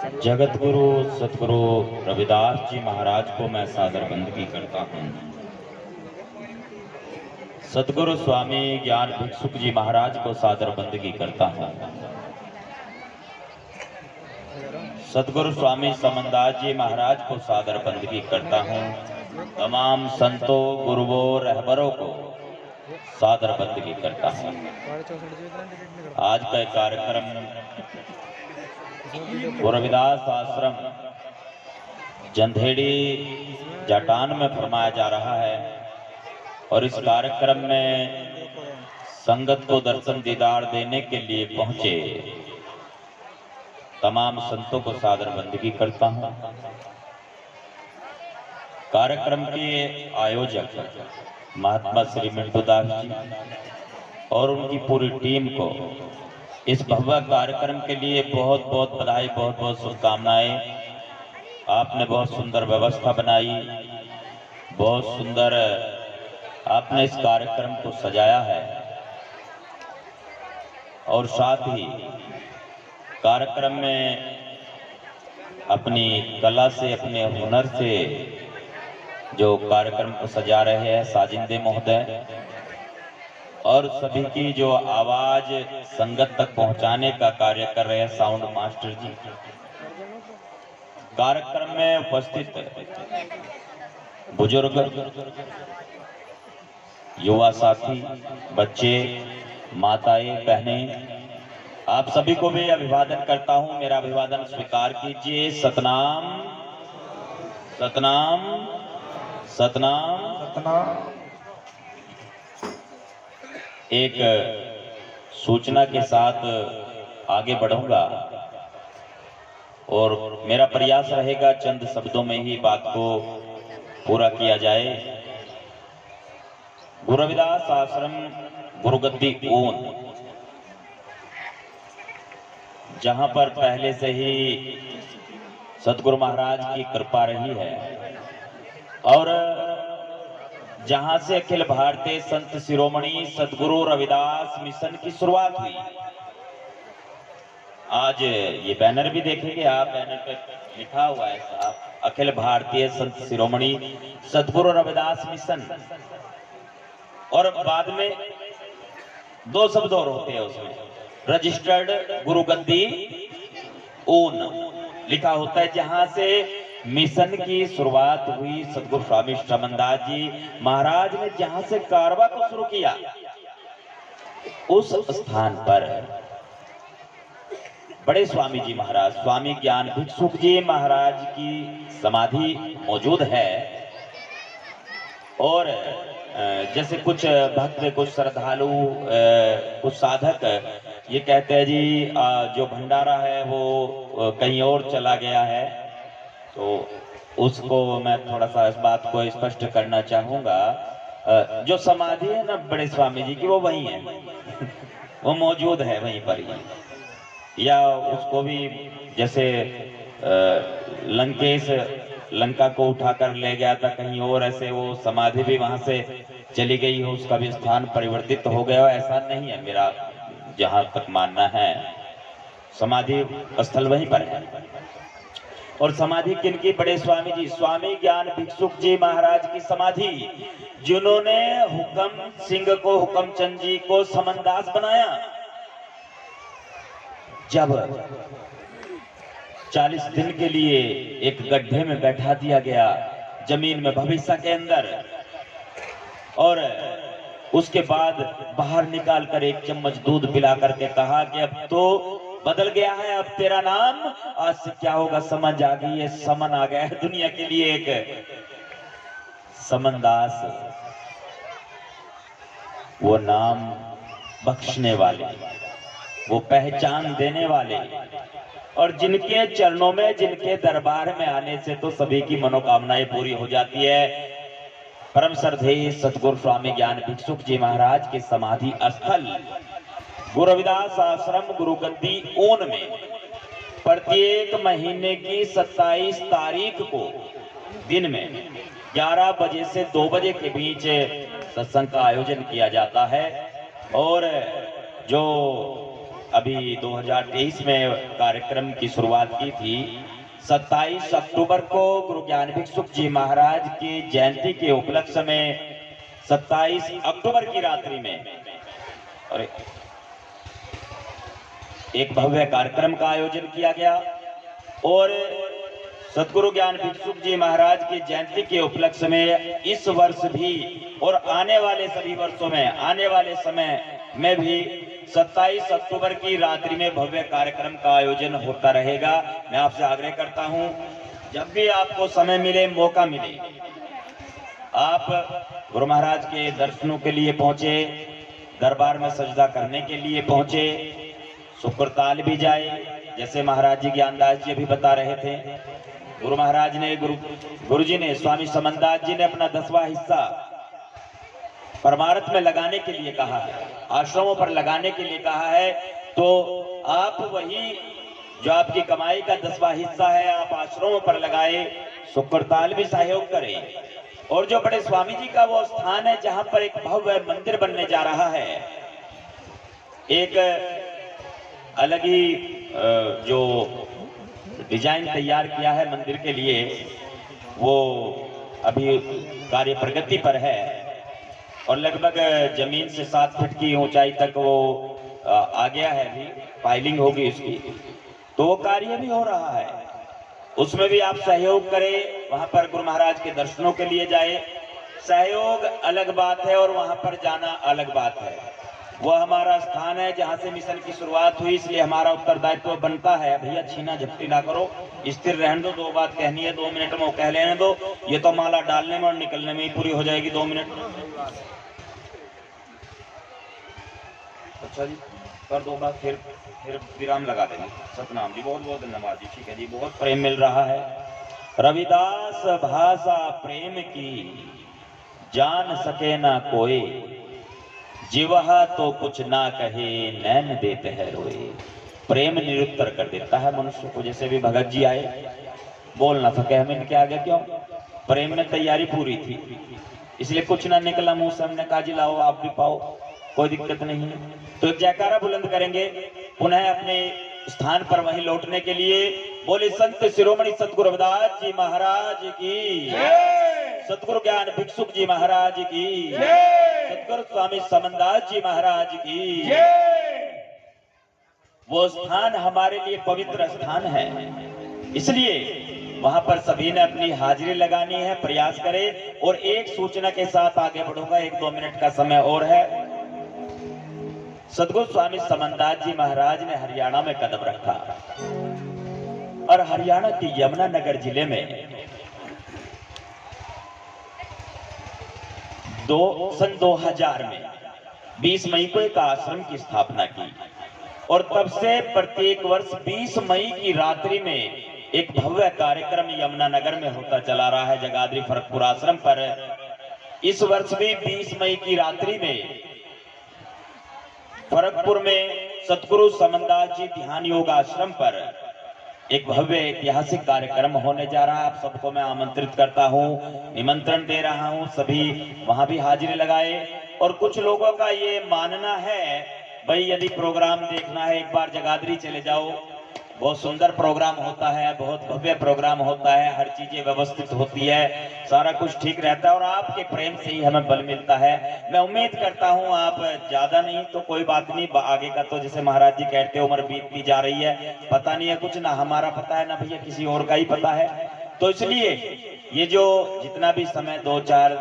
जगत गुरु सतगुरु रविदास जी महाराज को मैं सादर बंदगी करता हूँ। सतगुरु स्वामी ज्ञान भिक्षुक जी महाराज को सादर बंदगी करता हूँ। सतगुरु स्वामी समनदास जी महाराज को सादर बंदगी करता हूँ। तमाम संतों गुरुओं रहबरों को सादर बंदगी करता हूँ। आज का कार्यक्रम रविदास आश्रम जंधेड़ी जाटान में फरमाया जा रहा है और इस कार्यक्रम में संगत को दर्शन दीदार देने के लिए पहुंचे तमाम संतों को सादर बंदगी करता हूं। कार्यक्रम के आयोजक महात्मा श्री मिंटूदास जी और उनकी पूरी टीम को इस भव्य कार्यक्रम के लिए बहुत बहुत बधाई, बहुत बहुत शुभकामनाएं। आपने बहुत सुंदर व्यवस्था बनाई, बहुत सुंदर आपने इस कार्यक्रम को सजाया है और साथ ही कार्यक्रम में अपनी कला से, अपने हुनर से जो कार्यक्रम को सजा रहे हैं साजिंदे महोदय और सभी की जो आवाज संगत तक पहुंचाने का कार्य कर रहे हैं साउंड मास्टर जी। कार्यक्रम में उपस्थित बुजुर्ग, युवा साथी, बच्चे, माताएं, बहनें, आप सभी को भी अभिवादन करता हूं। मेरा अभिवादन स्वीकार कीजिए। सतनाम सतनाम सतनाम सतनाम। एक सूचना के साथ आगे बढ़ूंगा और मेरा प्रयास रहेगा चंद शब्दों में ही बात को पूरा किया जाए। गुरु रविदास आश्रम गुरुगद्दी ऊन, जहां पर पहले से ही सतगुरु महाराज की कृपा रही है और जहां से अखिल भारतीय संत शिरोमणि सतगुरु रविदास मिशन की शुरुआत हुई। आज ये बैनर भी देखेंगे आप, बैनर पे लिखा हुआ है साहब, अखिल भारतीय संत शिरोमणि सतगुरु रविदास मिशन, और बाद में दो शब्द और होते हैं उसमें, रजिस्टर्ड गुरुगद्दी ऊन लिखा होता है। जहां से मिशन की शुरुआत हुई, सतगुरु स्वामी समनदास जी महाराज ने जहां से कारवा को शुरू किया, उस स्थान पर बड़े स्वामी जी महाराज, स्वामी ज्ञान भिक्षुक जी महाराज की समाधि मौजूद है। और जैसे कुछ भक्त, कुछ श्रद्धालु, कुछ साधक ये कहते हैं जी जो भंडारा है वो कहीं और चला गया है, तो उसको मैं थोड़ा सा इस बात को स्पष्ट करना चाहूंगा। जो समाधि है ना बड़े स्वामी जी की, वो वही है वो मौजूद है वहीं पर ही। या उसको भी जैसे लंकेश लंका को उठाकर ले गया था कहीं और, ऐसे वो समाधि भी वहां से चली गई हो, उसका भी स्थान परिवर्तित हो गया हो, ऐसा नहीं है। मेरा जहां तक मानना है समाधि स्थल वहीं पर है। और समाधि किनकी? बड़े स्वामी जी, स्वामी ज्ञान भिक्षुक जी महाराज की समाधि, जिन्होंने हुक्म सिंह को, हुक्मचंद जी को समनदास बनाया। जब 40 दिन के लिए एक गड्ढे में बैठा दिया गया जमीन में भविष्य के अंदर, और उसके बाद बाहर निकाल कर एक चम्मच दूध पिला करके कहा कि अब तो बदल गया है, अब तेरा नाम आज से क्या होगा समझ आ गई है, समन आ गया है दुनिया के लिए, एक समनदास, वो नाम बख्शने वाले, वो पहचान देने वाले, और जिनके चरणों में, जिनके दरबार में आने से तो सभी की मनोकामनाएं पूरी हो जाती है। परम श्रद्धेय सतगुरु स्वामी ज्ञान भिक्षुक जी महाराज के समाधि स्थल गुरु रविदास आश्रम गुरुगद्दी ऊन में प्रत्येक महीने की 27 तारीख को दिन में 11 बजे से 2 बजे के बीच सत्संग का आयोजन किया जाता है। और जो अभी 2023 में कार्यक्रम की शुरुआत की थी। 27 अक्टूबर को गुरु ज्ञान भिक्षुक जी महाराज की जयंती के उपलक्ष्य में 27 अक्टूबर की रात्रि में और एक भव्य कार्यक्रम का आयोजन किया गया और सतगुरु ज्ञान भिक्षुक जी महाराज की जयंती के उपलक्ष्य में इस वर्ष भी और आने वाले सभी वर्षों में, आने वाले समय में भी 27 अक्टूबर की रात्रि में भव्य कार्यक्रम का आयोजन होता रहेगा। मैं आपसे आग्रह करता हूं, जब भी आपको समय मिले, मौका मिले, आप गुरु महाराज के दर्शनों के लिए पहुंचे, दरबार में सजदा करने के लिए पहुंचे, शुक्रताल भी जाए। जैसे महाराज जी ज्ञानदास जी अभी बता रहे थे, गुरु महाराज ने गुरु जी ने, स्वामी समनदास जी ने अपना 10वां हिस्सा परमार्थ में लगाने के लिए कहा है, आश्रमों पर लगाने के लिए कहा है। तो आप वही जो आपकी कमाई का 10वां हिस्सा है, आप आश्रमों पर लगाए, शुक्रताल भी सहयोग करें। और जो बड़े स्वामी जी का वो स्थान है जहां पर एक भव्य मंदिर बनने जा रहा है, एक अलग ही जो डिजाइन तैयार किया है मंदिर के लिए, वो अभी कार्य प्रगति पर है और लगभग जमीन से 7 फीट की ऊंचाई तक वो आ गया है। अभी फाइलिंग होगी उसकी, तो वो कार्य भी हो रहा है। उसमें भी आप सहयोग करें, वहां पर गुरु महाराज के दर्शनों के लिए जाए। सहयोग अलग बात है और वहां पर जाना अलग बात है। वह हमारा स्थान है जहां से मिशन की शुरुआत हुई, इसलिए हमारा उत्तरदायित्व बनता है। भैया छीना झपटी ना करो, स्थिर रहने दो। 2 बात कहनी है, 2 मिनट में वो कह लेने दो। ये तो माला डालने में और निकलने में ही पूरी हो जाएगी 2 मिनट। अच्छा जी, कर दो बात, फिर विराम लगा देंगे। सतनाम जी, बहुत बहुत धन्यवाद जी। ठीक है जी, बहुत प्रेम मिल रहा है। रविदास भाषा प्रेम की, जान सके ना कोई, जीवहा तो कुछ ना कहे, नैन देते हैं रोए। प्रेम निरुत्तर कर देता है मनुष्य को। जैसे भी भगत जी आए, बोल ना सके हम इनके आगे, क्यों? प्रेम में तैयारी पूरी थी, इसलिए कुछ ना निकला मुंह से। हमने कहा जी लाओ, आप भी पाओ, कोई दिक्कत नहीं है। तो एक जयकारा बुलंद करेंगे पुनः अपने स्थान पर वहीं लौटने के लिए। बोले संत शिरोमणि सतगुरु रविदास जी महाराज की, सतगुरु ज्ञान भिक्षुक जी महाराज की, सतगुरु स्वामी समनदास जी महाराज की। वो स्थान हमारे लिए पवित्र स्थान है, इसलिए वहां पर सभी ने अपनी हाजिरी लगानी है। प्रयास करें। और एक सूचना के साथ आगे बढ़ूंगा, 1-2 मिनट का समय और है। सतगुरु स्वामी समनदास जी महाराज ने हरियाणा में कदम रखा और हरियाणा के यमुनानगर जिले में सन 2000 में 20 मई को एक आश्रम की स्थापना की और तब से प्रत्येक वर्ष 20 मई की रात्रि में एक भव्य कार्यक्रम यमुनानगर में होता चला रहा है, जगाधरी फरकपुर आश्रम पर। इस वर्ष भी 20 मई की रात्रि में फरकपुर में सतगुरु समनदास जी ध्यान योग आश्रम पर एक भव्य ऐतिहासिक कार्यक्रम होने जा रहा है। आप सबको मैं आमंत्रित करता हूं, निमंत्रण दे रहा हूं, सभी वहां भी हाजिरी लगाए। और कुछ लोगों का ये मानना है, भाई यदि प्रोग्राम देखना है एक बार जगाधरी चले जाओ, बहुत सुंदर प्रोग्राम होता है, बहुत भव्य प्रोग्राम होता है, हर चीजें व्यवस्थित होती है, सारा कुछ ठीक रहता है और आपके प्रेम से ही हमें बल मिलता है। मैं उम्मीद करता हूं आप ज्यादा नहीं तो कोई बात नहीं, आगे का तो जैसे महाराज जी कहते हैं उम्र बीतती जा रही है, पता नहीं है कुछ, ना हमारा पता है ना भैया किसी और का ही पता है। तो इसलिए ये जो जितना भी समय 2-4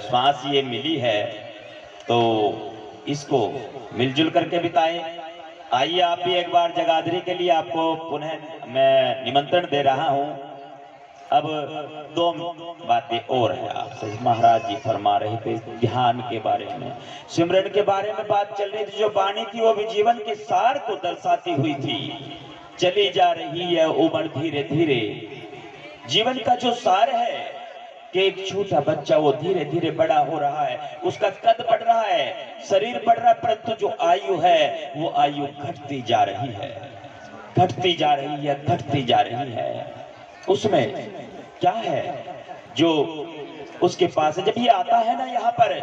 श्वास ये मिली है, तो इसको मिलजुल करके बिताएं। आइए आप भी एक बार जगाधरी के लिए आपको पुनः मैं निमंत्रण दे रहा हूं। अब 2 बातें और है आपसे। महाराज जी फरमा रहे थे ध्यान के बारे में, सिमरन के बारे में बात चल रही थी। जो वाणी थी वो भी जीवन के सार को दर्शाती हुई थी। चली जा रही है उम्र धीरे धीरे, जीवन का जो सार है कि एक छोटा बच्चा वो धीरे धीरे बड़ा हो रहा है, उसका कद बढ़ रहा है, शरीर बढ़ रहा है, परंतु जो आयु है वो आयु घटती जा रही है, घटती जा रही है, घटती जा रही है। उसमें क्या है जो उसके पास है? जब ये आता है ना यहाँ पर,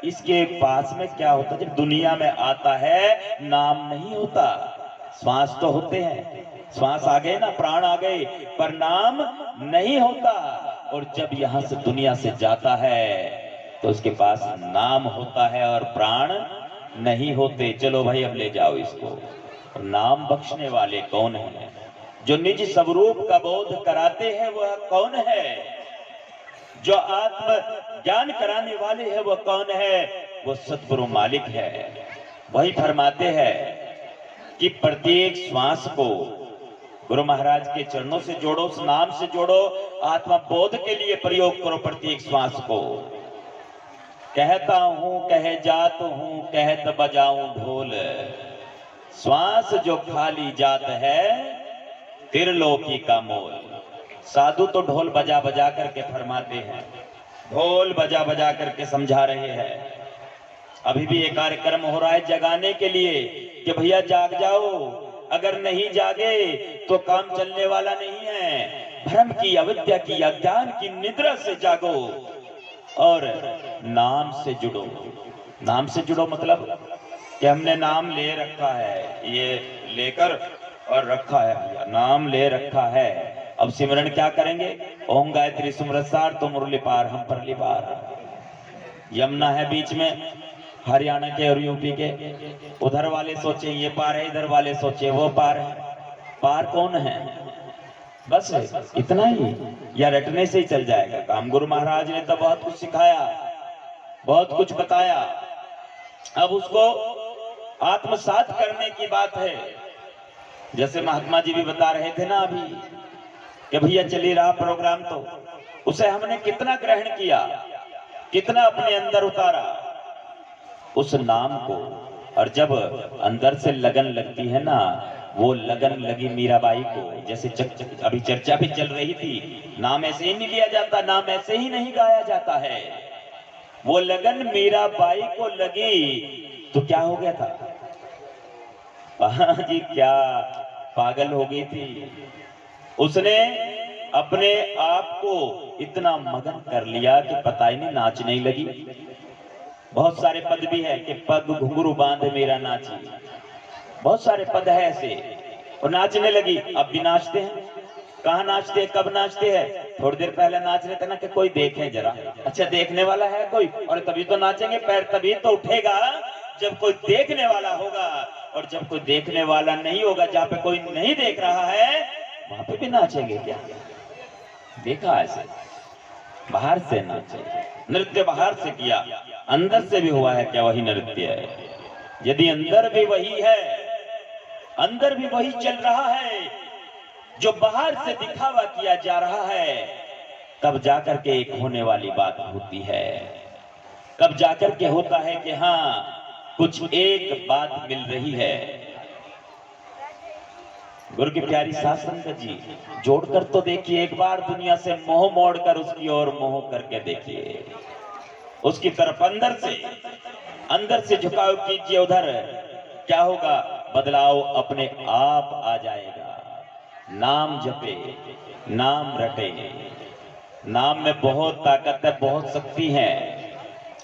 इसके पास में क्या होता है? जब दुनिया में आता है नाम नहीं होता। श्वास तो होते हैं, श्वास आ गए ना, प्राण आ गए, पर नाम नहीं होता। और जब यहां से दुनिया से जाता है तो उसके पास नाम होता है और प्राण नहीं होते। चलो भाई अब ले जाओ इसको। नाम बख्शने वाले कौन है? जो निज स्वरूप का बोध कराते हैं वह कौन है? जो आत्म ज्ञान कराने वाले हैं वह कौन है? वो सतगुरु मालिक है। वही फरमाते हैं कि प्रत्येक श्वास को गुरु महाराज के चरणों से जोड़ो, उस नाम से जोड़ो, आत्मा बोध के लिए प्रयोग करो प्रत्येक श्वास को। कहता हूं कह जात हूं, कहत बजाऊं ढोल, श्वास जो खाली जात है त्रिलोकी का मोल। साधु तो ढोल बजा बजा करके फरमाते हैं, ढोल बजा बजा करके समझा रहे हैं। अभी भी एक कार्यक्रम हो रहा है जगाने के लिए कि भैया जाग जाओ, अगर नहीं जागे तो काम चलने वाला नहीं है। भ्रम की, अविद्या की, अज्ञान की निद्रा से जागो और नाम से जुड़ो। नाम से जुड़ो मतलब कि हमने नाम ले रखा है, ये लेकर और रखा है भैया, नाम ले रखा है। अब सिमरन क्या करेंगे? ओम गायत्री सुमरत सार तो मुरली पार हम परली पार। यमुना है बीच में, हरियाणा के और यूपी के। उधर वाले सोचे ये पार है, इधर वाले सोचे वो पार है। पार कौन है? बस इतना ही, या रटने से ही चल जाएगा काम? गुरु महाराज ने तो बहुत कुछ सिखाया, बहुत कुछ बताया। अब उसको आत्मसात करने की बात है। जैसे महात्मा जी भी बता रहे थे ना अभी कि भैया चली रहा प्रोग्राम, तो उसे हमने कितना ग्रहण किया, कितना अपने अंदर उतारा उस नाम को। और जब अंदर से लगन लगती है ना, वो लगन लगी मीराबाई को। जैसे अभी चर्चा भी चल रही थी, नाम ऐसे ही नहीं लिया जाता, नाम ऐसे ही नहीं गाया जाता है। वो लगन मीराबाई को लगी तो क्या हो गया था? हाँ जी, क्या पागल हो गई थी। उसने अपने आप को इतना मगन कर लिया कि पता ही नहीं, नाचने ही लगी। बहुत सारे पद भी है कि पग घुंघरू बांध मेरा नाची, बहुत सारे पद है ऐसे। और नाचने लगी। अब भी नाचते हैं, कहाँ नाचते हैं, कब नाचते हैं? थोड़ी देर पहले नाच रहे थे ना कि कोई देखे जरा, अच्छा देखने वाला है कोई, और तभी तो नाचेंगे। पैर तभी तो उठेगा जब कोई देखने वाला होगा, और जब कोई देखने वाला नहीं होगा, जहाँ पे कोई नहीं देख रहा है वहां पे भी नाचेंगे क्या? देखा ऐसे? बाहर से नाचे, नृत्य बाहर से किया, अंदर से भी हुआ है क्या वही नृत्य है? यदि अंदर भी वही है, अंदर भी वही चल रहा है जो बाहर से दिखावा किया जा रहा है, तब जाकर के एक होने वाली बात होती है। तब जाकर के होता है कि हाँ कुछ एक बात मिल रही है। गुरु की प्यारी साध संगत जी, जोड़कर तो देखिए एक बार, दुनिया से मोह मोड़कर उसकी ओर मोह करके देखिए, उसकी तरफ अंदर से झुकाव कीजिए। उधर क्या होगा? बदलाव अपने आप आ जाएगा। नाम जपे, नाम रटे। नाम में बहुत ताकत है, बहुत शक्ति है।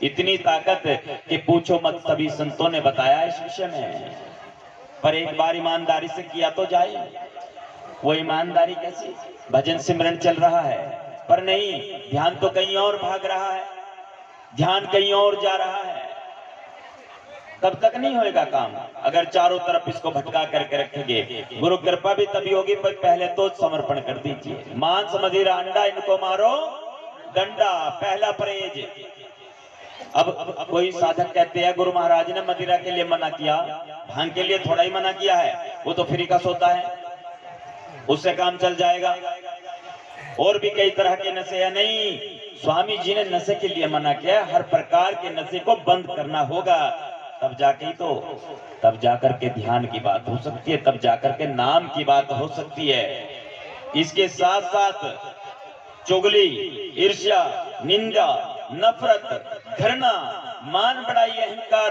इतनी ताकत कि पूछो मत, सभी संतों ने बताया इस विषय में। पर एक बार ईमानदारी से किया तो जाए। वो ईमानदारी कैसी? भजन सिमरन चल रहा है पर नहीं, ध्यान तो कहीं और भाग रहा है, ध्यान कहीं और जा रहा है। तब तक नहीं होएगा काम अगर चारों तरफ इसको भटका करके रखेंगे। गुरु कृपा भी तभी होगी, पर पहले तो समर्पण कर दीजिए। मांस मदिरा अंडा इनको मारो डंडा, पहला परहेज। अब कोई साधक कहते हैं गुरु महाराज ने मदिरा के लिए मना किया, भांग के लिए थोड़ा ही मना किया है, वो तो फ्री का सोता है, उससे काम चल जाएगा। और भी कई तरह के नशे हैं। नहीं, स्वामी जी ने नशे के लिए मना किया, हर प्रकार के नशे को बंद करना होगा। तब जाके ही तो, तब जाकर के ध्यान की बात हो सकती है, तब जाकर के नाम की बात हो सकती है। इसके साथ साथ चुगली, ईर्ष्या, निंदा, नफरत, घृणा, मान बढ़ाई, अहंकार